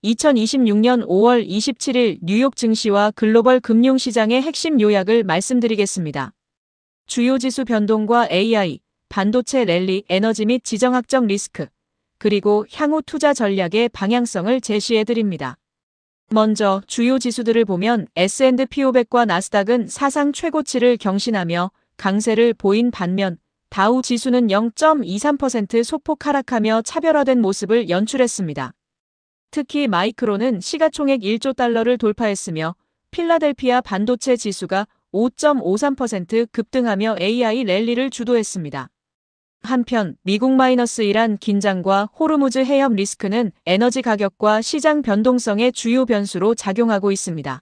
2026년 5월 27일 뉴욕 증시와 글로벌 금융시장의 핵심 요약을 말씀드리겠습니다. 주요 지수 변동과 AI, 반도체 랠리, 에너지 및 지정학적 리스크, 그리고 향후 투자 전략의 방향성을 제시해드립니다. 먼저 주요 지수들을 보면 S&P 500과 나스닥은 사상 최고치를 경신하며 강세를 보인 반면 다우 지수는 0.23% 소폭 하락하며 차별화된 모습을 연출했습니다. 특히 마이크론은 시가총액 1조 달러를 돌파했으며 필라델피아 반도체 지수가 5.53% 급등하며 AI 랠리를 주도했습니다. 한편 미국 -1한 긴장과 호르무즈 해협 리스크는 에너지 가격과 시장 변동성의 주요 변수로 작용하고 있습니다.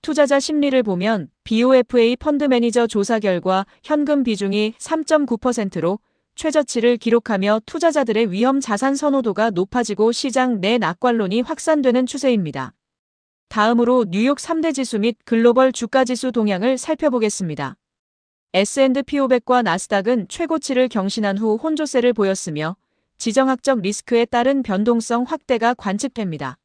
투자자 심리를 보면 BofA 펀드 매니저 조사 결과 현금 비중이 3.9%로 최저치를 기록하며 투자자들의 위험 자산 선호도가 높아지고 시장 내 낙관론이 확산되는 추세입니다. 다음으로 뉴욕 3대 지수 및 글로벌 주가지수 동향을 살펴보겠습니다. S&P 500과 나스닥은 최고치를 경신한 후 혼조세를 보였으며 지정학적 리스크에 따른 변동성 확대가 관측됩니다.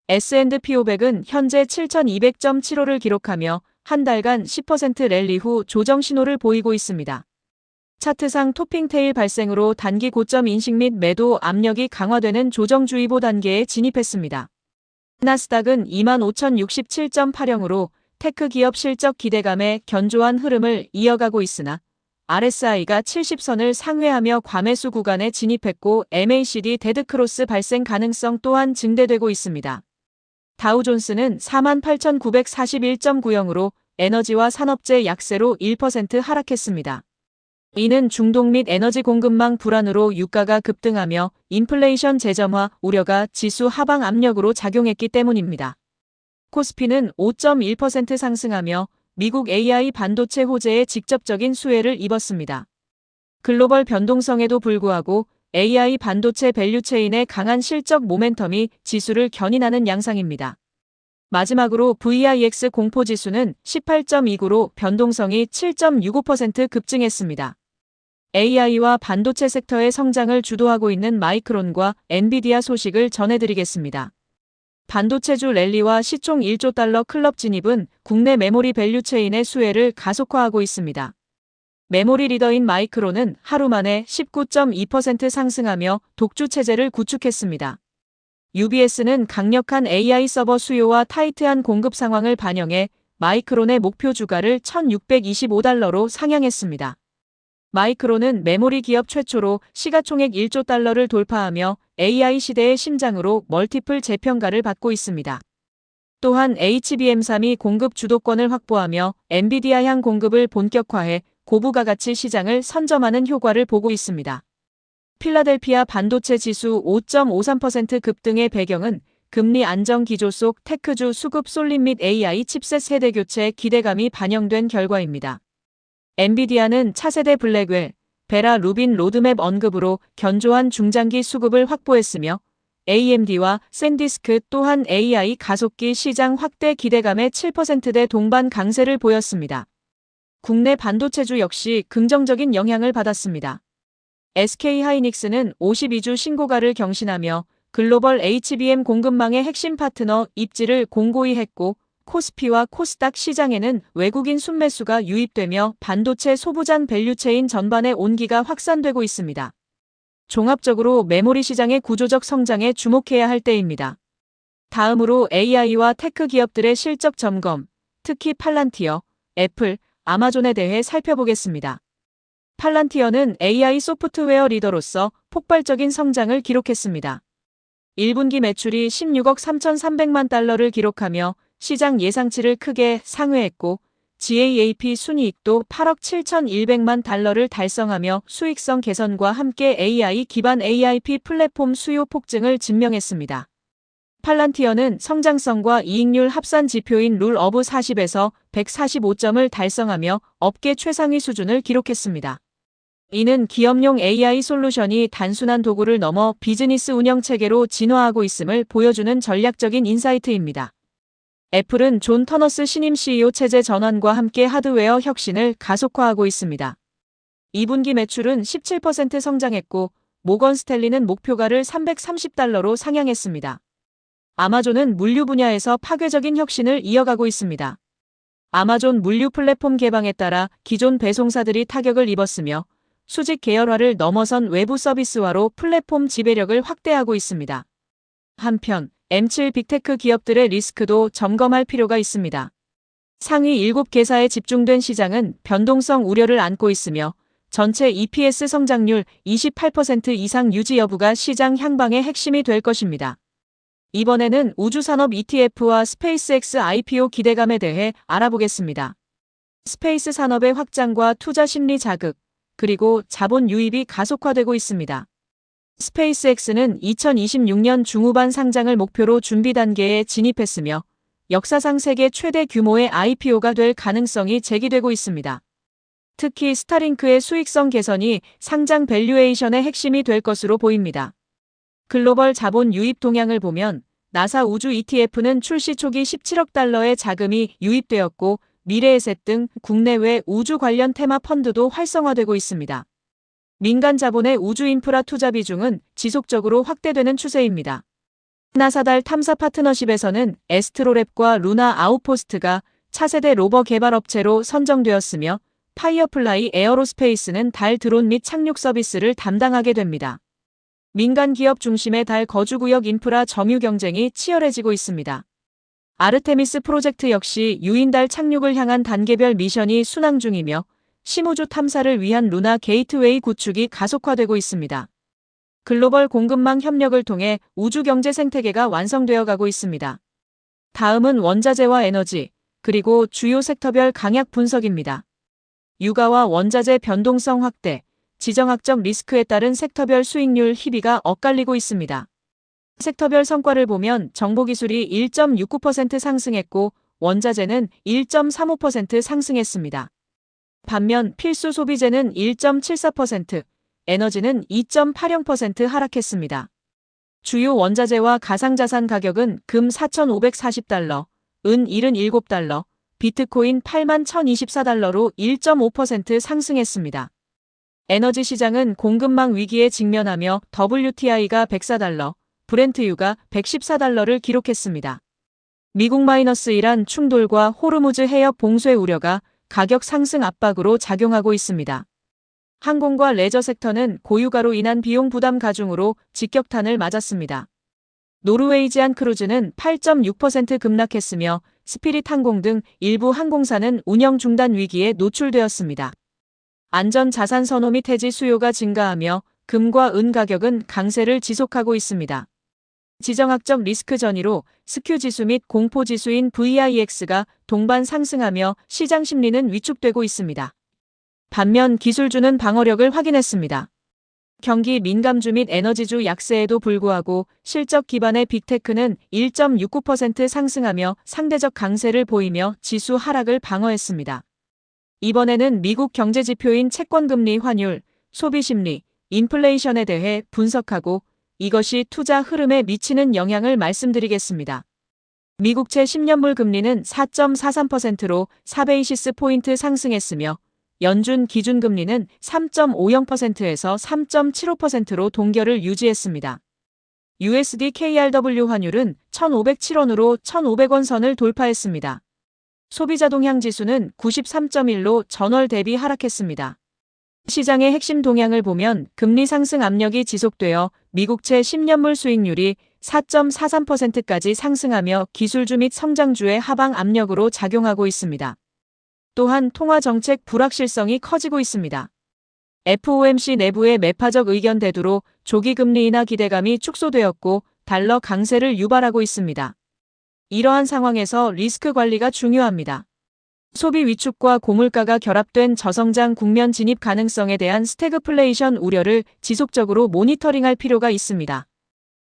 S&P 500은 현재 7,200.75를 기록하며 한 달간 10% 랠리 후 조정 신호를 보이고 있습니다. 차트상 토핑테일 발생으로 단기 고점 인식 및 매도 압력이 강화되는 조정주의보 단계에 진입했습니다. 나스닥은 25,067.80으로 테크 기업 실적 기대감에 견조한 흐름을 이어가고 있으나 RSI가 70선을 상회하며 과매수 구간에 진입했고 MACD 데드크로스 발생 가능성 또한 증대되고 있습니다. 다우존스는 48,941.90으로 에너지와 산업재 약세로 1% 하락했습니다. 이는 중동 및 에너지 공급망 불안으로 유가가 급등하며 인플레이션 재점화 우려가 지수 하방 압력으로 작용했기 때문입니다. 코스피는 5.1% 상승하며 미국 AI 반도체 호재에 직접적인 수혜를 입었습니다. 글로벌 변동성에도 불구하고 AI 반도체 밸류체인의 강한 실적 모멘텀이 지수를 견인하는 양상입니다. 마지막으로 VIX 공포지수는 18.29로 변동성이 7.65% 급증했습니다. AI와 반도체 섹터의 성장을 주도하고 있는 마이크론과 엔비디아 소식을 전해드리겠습니다. 반도체주 랠리와 시총 1조 달러 클럽 진입은 국내 메모리 밸류체인의 수혜를 가속화하고 있습니다. 메모리 리더인 마이크론은 하루 만에 19.2% 상승하며 독주 체제를 구축했습니다. UBS는 강력한 AI 서버 수요와 타이트한 공급 상황을 반영해 마이크론의 목표 주가를 1,625달러로 상향했습니다. 마이크론은 메모리 기업 최초로 시가총액 1조 달러를 돌파하며 AI 시대의 심장으로 멀티플 재평가를 받고 있습니다. 또한 HBM3이 공급 주도권을 확보하며 엔비디아향 공급을 본격화해 고부가 가치 시장을 선점하는 효과를 보고 있습니다. 필라델피아 반도체 지수 5.53% 급등의 배경은 금리 안정 기조 속 테크주 수급 쏠림 및 AI 칩셋 세대 교체 기대감이 반영된 결과입니다. 엔비디아는 차세대 블랙웰, 베라 루빈 로드맵 언급으로 견조한 중장기 수급을 확보했으며 AMD와 샌디스크 또한 AI 가속기 시장 확대 기대감에 7%대 동반 강세를 보였습니다. 국내 반도체주 역시 긍정적인 영향을 받았습니다. SK하이닉스는 52주 신고가를 경신하며 글로벌 HBM 공급망의 핵심 파트너 입지를 공고히 했고 코스피와 코스닥 시장에는 외국인 순매수가 유입되며 반도체 소부장 밸류체인 전반의 온기가 확산되고 있습니다. 종합적으로 메모리 시장의 구조적 성장에 주목해야 할 때입니다. 다음으로 AI와 테크 기업들의 실적 점검, 특히 팔란티어, 애플, 아마존에 대해 살펴보겠습니다. 팔란티어는 AI 소프트웨어 리더로서 폭발적인 성장을 기록했습니다. 1분기 매출이 16억 3,300만 달러를 기록하며 시장 예상치를 크게 상회했고 GAAP 순이익도 8억 7,100만 달러를 달성하며 수익성 개선과 함께 AI 기반 AIP 플랫폼 수요 폭증을 증명했습니다. 팔란티어는 성장성과 이익률 합산 지표인 룰 오브 40에서 145점을 달성하며 업계 최상위 수준을 기록했습니다. 이는 기업용 AI 솔루션이 단순한 도구를 넘어 비즈니스 운영 체계로 진화하고 있음을 보여주는 전략적인 인사이트입니다. 애플은 존 터너스 신임 CEO 체제 전환과 함께 하드웨어 혁신을 가속화하고 있습니다. 2분기 매출은 17% 성장했고 모건 스탠리는 목표가를 $330로 상향했습니다. 아마존은 물류 분야에서 파괴적인 혁신을 이어가고 있습니다. 아마존 물류 플랫폼 개방에 따라 기존 배송사들이 타격을 입었으며 수직 계열화를 넘어선 외부 서비스화로 플랫폼 지배력을 확대하고 있습니다. 한편 M7 빅테크 기업들의 리스크도 점검할 필요가 있습니다. 상위 7개사에 집중된 시장은 변동성 우려를 안고 있으며 전체 EPS 성장률 28% 이상 유지 여부가 시장 향방의 핵심이 될 것입니다. 이번에는 우주산업 ETF와 스페이스X IPO 기대감에 대해 알아보겠습니다. 스페이스 산업의 확장과 투자 심리 자극, 그리고 자본 유입이 가속화되고 있습니다. 스페이스X는 2026년 중후반 상장을 목표로 준비 단계에 진입했으며 역사상 세계 최대 규모의 IPO가 될 가능성이 제기되고 있습니다. 특히 스타링크의 수익성 개선이 상장 밸류에이션의 핵심이 될 것으로 보입니다. 글로벌 자본 유입 동향을 보면 나사 우주 ETF는 출시 초기 17억 달러의 자금이 유입되었고 미래에셋 등 국내외 우주 관련 테마 펀드도 활성화되고 있습니다. 민간 자본의 우주 인프라 투자 비중은 지속적으로 확대되는 추세입니다. 나사 달 탐사 파트너십에서는 에스트로랩과 루나 아웃포스트가 차세대 로버 개발 업체로 선정되었으며 파이어플라이 에어로스페이스는 달 드론 및 착륙 서비스를 담당하게 됩니다. 민간 기업 중심의 달 거주구역 인프라 점유 경쟁이 치열해지고 있습니다. 아르테미스 프로젝트 역시 유인달 착륙을 향한 단계별 미션이 순항 중이며 심우주 탐사를 위한 루나 게이트웨이 구축이 가속화되고 있습니다. 글로벌 공급망 협력을 통해 우주 경제 생태계가 완성되어 가고 있습니다. 다음은 원자재와 에너지, 그리고 주요 섹터별 강약 분석입니다. 유가와 원자재 변동성 확대, 지정학적 리스크에 따른 섹터별 수익률 희비가 엇갈리고 있습니다. 섹터별 성과를 보면 정보기술이 1.69% 상승했고 원자재는 1.35% 상승했습니다. 반면 필수 소비재는 1.74%, 에너지는 2.80% 하락했습니다. 주요 원자재와 가상자산 가격은 금 4,540달러, 은 77달러, 비트코인 81,024달러로 1.5% 상승했습니다. 에너지 시장은 공급망 위기에 직면하며 WTI가 104달러, 브렌트유가 114달러를 기록했습니다. 미국-이란 충돌과 호르무즈 해협 봉쇄 우려가 가격 상승 압박으로 작용하고 있습니다. 항공과 레저 섹터는 고유가로 인한 비용 부담 가중으로 직격탄을 맞았습니다. 노르웨이지안 크루즈는 8.6% 급락했으며 스피릿 항공 등 일부 항공사는 운영 중단 위기에 노출되었습니다. 안전 자산 선호 및 해지 수요가 증가하며 금과 은 가격은 강세를 지속하고 있습니다. 지정학적 리스크 전이로 스큐 지수 및 공포 지수인 VIX가 동반 상승하며 시장 심리는 위축되고 있습니다. 반면 기술주는 방어력을 확인했습니다. 경기 민감주 및 에너지주 약세에도 불구하고 실적 기반의 빅테크는 1.69% 상승하며 상대적 강세를 보이며 지수 하락을 방어했습니다. 이번에는 미국 경제지표인 채권금리 환율, 소비심리, 인플레이션에 대해 분석하고 이것이 투자 흐름에 미치는 영향을 말씀드리겠습니다. 미국채 10년물 금리는 4.43%로 4베이시스 포인트 상승했으며 연준 기준금리는 3.50%에서 3.75%로 동결을 유지했습니다. USD KRW 환율은 1,507원으로 1,500원 선을 돌파했습니다. 소비자 동향 지수는 93.1로 전월 대비 하락했습니다. 시장의 핵심 동향을 보면 금리 상승 압력이 지속되어 미국채 10년물 수익률이 4.43%까지 상승하며 기술주 및 성장주의 하방 압력으로 작용하고 있습니다. 또한 통화정책 불확실성이 커지고 있습니다. FOMC 내부의 매파적 의견 대두로 조기 금리 인하 기대감이 축소되었고 달러 강세를 유발하고 있습니다. 이러한 상황에서 리스크 관리가 중요합니다. 소비 위축과 고물가가 결합된 저성장 국면 진입 가능성에 대한 스태그플레이션 우려를 지속적으로 모니터링할 필요가 있습니다.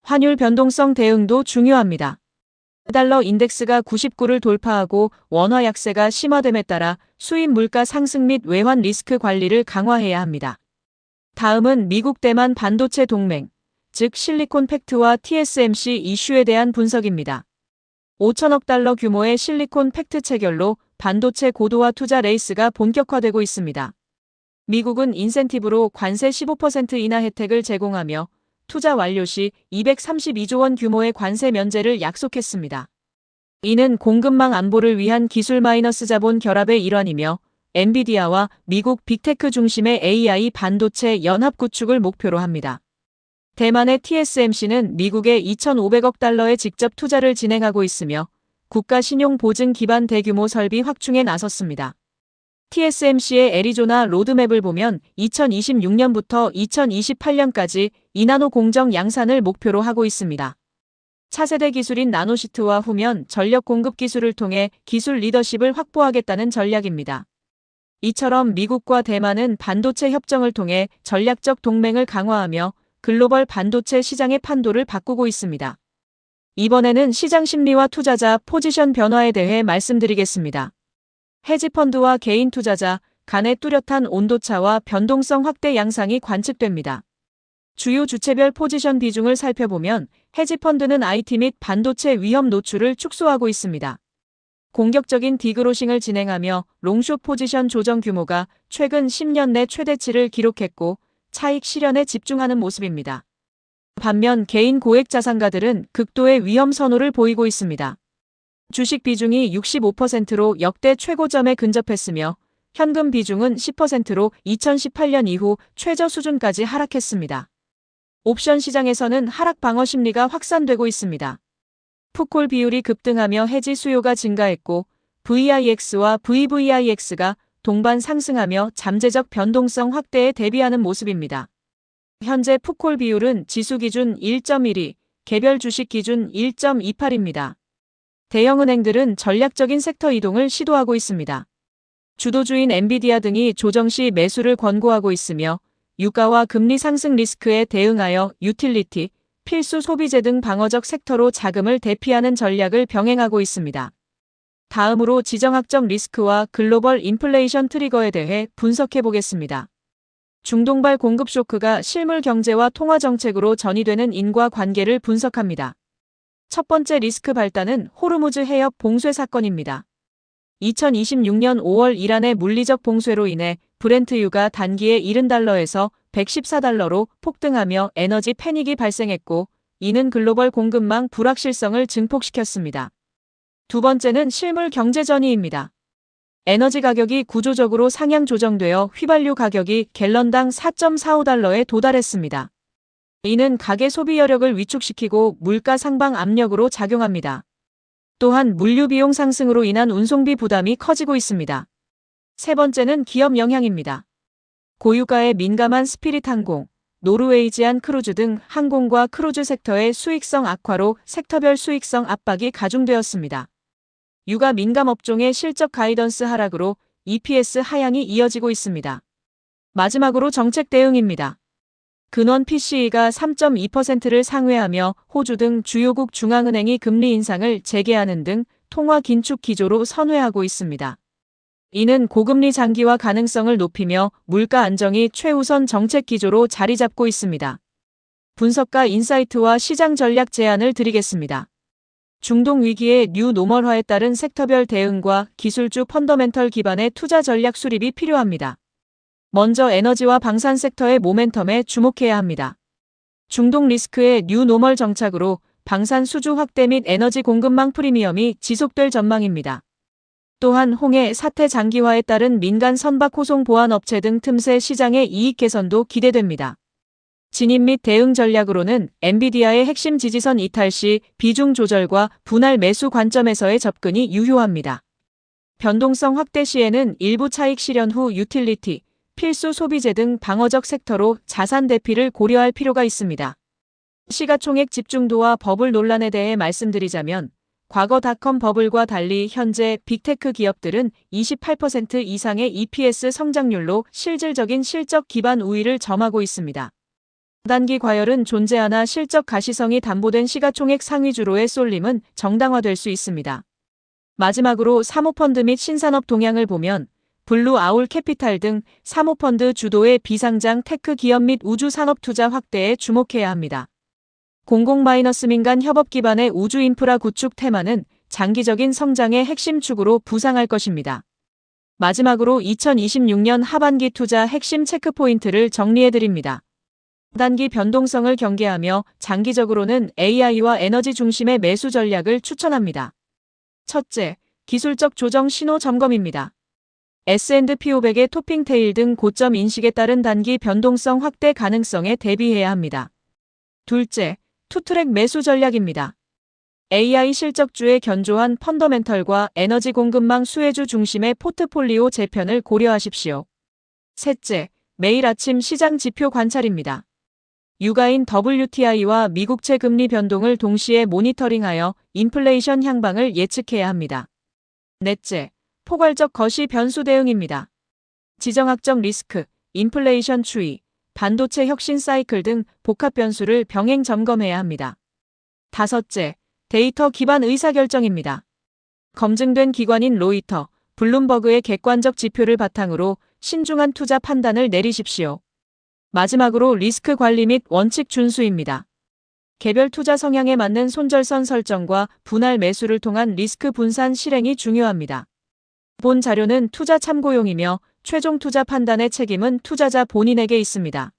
환율 변동성 대응도 중요합니다. 달러 인덱스가 99를 돌파하고 원화 약세가 심화됨에 따라 수입 물가 상승 및 외환 리스크 관리를 강화해야 합니다. 다음은 미국 대만 반도체 동맹, 즉 실리콘 팩트와 TSMC 이슈에 대한 분석입니다. 5천억 달러 규모의 실리콘 팩트 체결로 반도체 고도화 투자 레이스가 본격화되고 있습니다. 미국은 인센티브로 관세 15% 인하 혜택을 제공하며 투자 완료 시 232조 원 규모의 관세 면제를 약속했습니다. 이는 공급망 안보를 위한 기술 마이너스 자본 결합의 일환이며 엔비디아와 미국 빅테크 중심의 AI 반도체 연합 구축을 목표로 합니다. 대만의 TSMC는 미국에 2,500억 달러의 직접 투자를 진행하고 있으며 국가 신용 보증 기반 대규모 설비 확충에 나섰습니다. TSMC의 애리조나 로드맵을 보면 2026년부터 2028년까지 2나노 공정 양산을 목표로 하고 있습니다. 차세대 기술인 나노시트와 후면 전력 공급 기술을 통해 기술 리더십을 확보하겠다는 전략입니다. 이처럼 미국과 대만은 반도체 협정을 통해 전략적 동맹을 강화하며 글로벌 반도체 시장의 판도를 바꾸고 있습니다. 이번에는 시장 심리와 투자자 포지션 변화에 대해 말씀드리겠습니다. 헤지펀드와 개인 투자자 간의 뚜렷한 온도차와 변동성 확대 양상이 관측됩니다. 주요 주체별 포지션 비중을 살펴보면 헤지펀드는 IT 및 반도체 위험 노출을 축소하고 있습니다. 공격적인 디그로싱을 진행하며 롱숏 포지션 조정 규모가 최근 10년 내 최대치를 기록했고 차익 실현에 집중하는 모습입니다. 반면 개인 고액 자산가들은 극도의 위험 선호를 보이고 있습니다. 주식 비중이 65%로 역대 최고점에 근접했으며 현금 비중은 10%로 2018년 이후 최저 수준까지 하락했습니다. 옵션 시장에서는 하락 방어 심리가 확산되고 있습니다. 풋콜 비율이 급등하며 해지 수요가 증가했고 VIX와 VVIX가 동반 상승하며 잠재적 변동성 확대에 대비하는 모습입니다. 현재 풋콜 비율은 지수 기준 1.12, 개별 주식 기준 1.28입니다. 대형은행들은 전략적인 섹터 이동을 시도하고 있습니다. 주도주인 엔비디아 등이 조정 시 매수를 권고하고 있으며 유가와 금리 상승 리스크에 대응하여 유틸리티, 필수 소비재 등 방어적 섹터로 자금을 대피하는 전략을 병행하고 있습니다. 다음으로 지정학적 리스크와 글로벌 인플레이션 트리거에 대해 분석해 보겠습니다. 중동발 공급 쇼크가 실물 경제와 통화 정책으로 전이되는 인과관계를 분석합니다. 첫 번째 리스크 발단은 호르무즈 해협 봉쇄 사건입니다. 2026년 5월 이란의 물리적 봉쇄로 인해 브렌트유가 단기에 70달러에서 114달러로 폭등하며 에너지 패닉이 발생했고 이는 글로벌 공급망 불확실성을 증폭시켰습니다. 두 번째는 실물 경제 전이입니다. 에너지 가격이 구조적으로 상향 조정되어 휘발유 가격이 갤런당 4.45달러에 도달했습니다. 이는 가계 소비 여력을 위축시키고 물가 상방 압력으로 작용합니다. 또한 물류 비용 상승으로 인한 운송비 부담이 커지고 있습니다. 세 번째는 기업 영향입니다. 고유가에 민감한 스피릿 항공, 노르웨이지안 크루즈 등 항공과 크루즈 섹터의 수익성 악화로 섹터별 수익성 압박이 가중되었습니다. 유가 민감 업종의 실적 가이던스 하락으로 EPS 하향이 이어지고 있습니다. 마지막으로 정책 대응입니다. 근원 PCE가 3.2%를 상회하며 호주 등 주요국 중앙은행이 금리 인상을 재개하는 등 통화 긴축 기조로 선회하고 있습니다. 이는 고금리 장기화 가능성을 높이며 물가 안정이 최우선 정책 기조로 자리 잡고 있습니다. 분석가 인사이트와 시장 전략 제안을 드리겠습니다. 중동 위기의 뉴 노멀화에 따른 섹터별 대응과 기술주 펀더멘털 기반의 투자 전략 수립이 필요합니다. 먼저 에너지와 방산 섹터의 모멘텀에 주목해야 합니다. 중동 리스크의 뉴 노멀 정착으로 방산 수주 확대 및 에너지 공급망 프리미엄이 지속될 전망입니다. 또한 홍해 사태 장기화에 따른 민간 선박 호송 보안 업체 등 틈새 시장의 이익 개선도 기대됩니다. 진입 및 대응 전략으로는 엔비디아의 핵심 지지선 이탈 시 비중 조절과 분할 매수 관점에서의 접근이 유효합니다. 변동성 확대 시에는 일부 차익 실현 후 유틸리티, 필수 소비재 등 방어적 섹터로 자산 대피를 고려할 필요가 있습니다. 시가총액 집중도와 버블 논란에 대해 말씀드리자면 과거 닷컴 버블과 달리 현재 빅테크 기업들은 28% 이상의 EPS 성장률로 실질적인 실적 기반 우위를 점하고 있습니다. 단기 과열은 존재하나 실적 가시성이 담보된 시가총액 상위주로의 쏠림은 정당화될 수 있습니다. 마지막으로 사모펀드 및 신산업 동향을 보면 블루 아울 캐피탈 등 사모펀드 주도의 비상장 테크 기업 및 우주 산업 투자 확대에 주목해야 합니다. 공공-민간 협업 기반의 우주 인프라 구축 테마는 장기적인 성장의 핵심 축으로 부상할 것입니다. 마지막으로 2026년 하반기 투자 핵심 체크포인트를 정리해드립니다. 단기 변동성을 경계하며 장기적으로는 AI와 에너지 중심의 매수 전략을 추천합니다. 첫째, 기술적 조정 신호 점검입니다. S&P 500의 토핑 테일 등 고점 인식에 따른 단기 변동성 확대 가능성에 대비해야 합니다. 둘째, 투트랙 매수 전략입니다. AI 실적주의 견조한 펀더멘털과 에너지 공급망 수혜주 중심의 포트폴리오 재편을 고려하십시오. 셋째, 매일 아침 시장 지표 관찰입니다. 유가인 WTI와 미국채 금리 변동을 동시에 모니터링하여 인플레이션 향방을 예측해야 합니다. 넷째, 포괄적 거시 변수 대응입니다. 지정학적 리스크, 인플레이션 추이, 반도체 혁신 사이클 등 복합 변수를 병행 점검해야 합니다. 다섯째, 데이터 기반 의사결정입니다. 검증된 기관인 로이터, 블룸버그의 객관적 지표를 바탕으로 신중한 투자 판단을 내리십시오. 마지막으로 리스크 관리 및 원칙 준수입니다. 개별 투자 성향에 맞는 손절선 설정과 분할 매수를 통한 리스크 분산 실행이 중요합니다. 본 자료는 투자 참고용이며 최종 투자 판단의 책임은 투자자 본인에게 있습니다.